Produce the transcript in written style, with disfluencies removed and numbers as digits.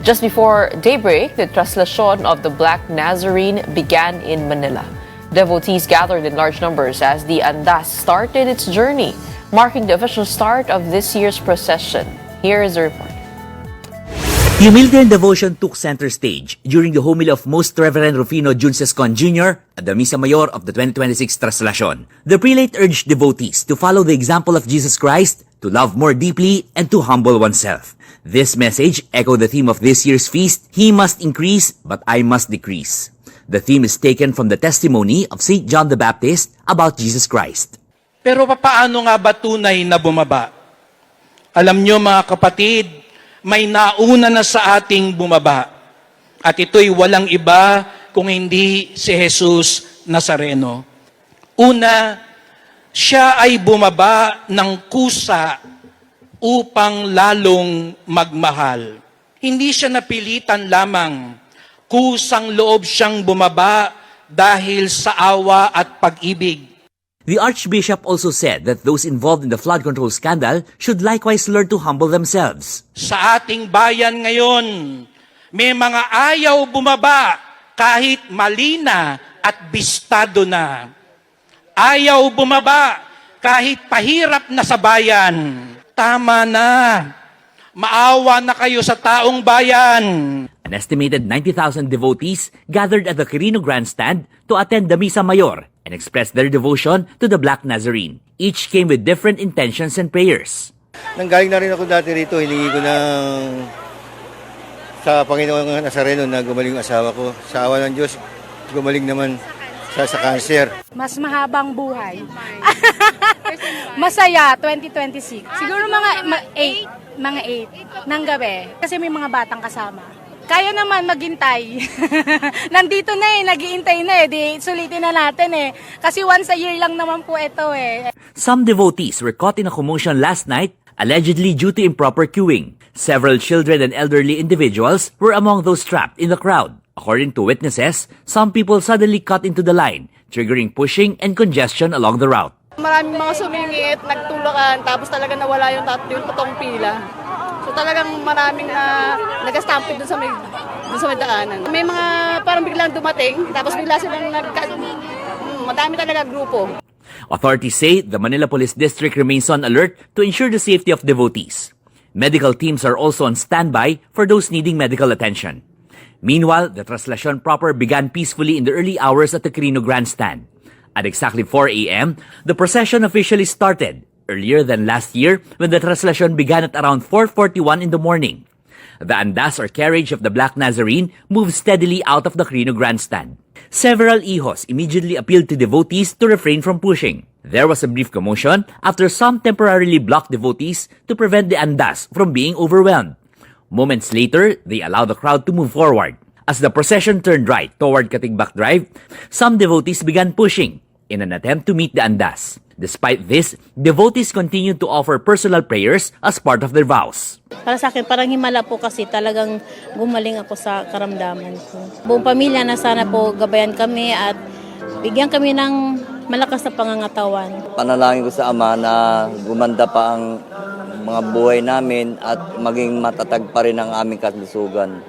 Just before daybreak, the Traslacion of the Black Nazarene began in Manila. Devotees gathered in large numbers as the Andas started its journey, marking the official start of this year's procession. Here is the report. Humility and devotion took center stage during the homily of Most Reverend Rufino Juncescon Jr. at the Misa Mayor of the 2026 Traslacion. The prelate urged devotees to follow the example of Jesus Christ, to love more deeply, and to humble oneself. This message echoed the theme of this year's feast, He must increase, but I must decrease. The theme is taken from the testimony of St. John the Baptist about Jesus Christ. Pero paano nga ba tunay na bumaba? Alam nyo mga kapatid, may nauna na sa ating bumaba. At ito'y walang iba kung hindi si Jesus Nazareno. Una, siya ay bumaba ng kusa upang lalong magmahal. Hindi siya napilitan lamang. Kusang loob siyang bumaba dahil sa awa at pag-ibig. The Archbishop also said that those involved in the flood control scandal should likewise learn to humble themselves. Sa ating bayan ngayon, may mga ayaw bumaba kahit malina at bistado na. Ayaw bumaba kahit pahirap na sa bayan. Tama na. Maawa na kayo sa taong bayan. An estimated 90,000 devotees gathered at the Quirino Grandstand to attend the Misa Mayor and express their devotion to the Black Nazarene. Each came with different intentions and prayers. Nanggaling na rin ako dati rito, hiningi ko sa Panginoong Nazareno na gumaling ang asawa ko. Sa awa ng Diyos, gumaling naman siya sa cancer. Mas mahabang buhay. Masaya, 2026. Siguro mga 8 ng gabi. Kasi may mga batang kasama. Kaya naman maghintay. Nandito na nag-iintay na di sulitin na natin Kasi once a year lang naman po ito Some devotees were caught in a commotion last night, allegedly due to improper queuing. Several children and elderly individuals were among those trapped in the crowd. According to witnesses, some people suddenly cut into the line, triggering pushing and congestion along the route. Maraming mga sumingit, nagtulakan, tapos talaga nawala yung totoong pila. So talagang maraming nag-stampede dun sa may daanan. May mga parang biglang dumating, tapos bigla silang madami talaga grupo. Authorities say the Manila Police District remains on alert to ensure the safety of devotees. Medical teams are also on standby for those needing medical attention. Meanwhile, the Traslacion proper began peacefully in the early hours at the Quirino Grandstand. At exactly 4 a.m., the procession officially started, earlier than last year when the Traslacion began at around 4:41 in the morning. The andas or carriage of the Black Nazarene moved steadily out of the Quirino Grandstand. Several hijos immediately appealed to devotees to refrain from pushing. There was a brief commotion after some temporarily blocked devotees to prevent the andas from being overwhelmed. Moments later, they allowed the crowd to move forward. As the procession turned right toward Katigbak Drive, some devotees began pushing in an attempt to meet the andas. Despite this, devotees continued to offer personal prayers as part of their vows. Para sa akin, parang himala po kasi talagang gumaling ako sa karamdaman ko. Buong pamilya na sana po gabayan kami at bigyan kami ng malakas na pangangatawan. Panalangin ko sa Ama na gumanda pa ang mga buhay namin at maging matatag pa rin ang aming kalusugan.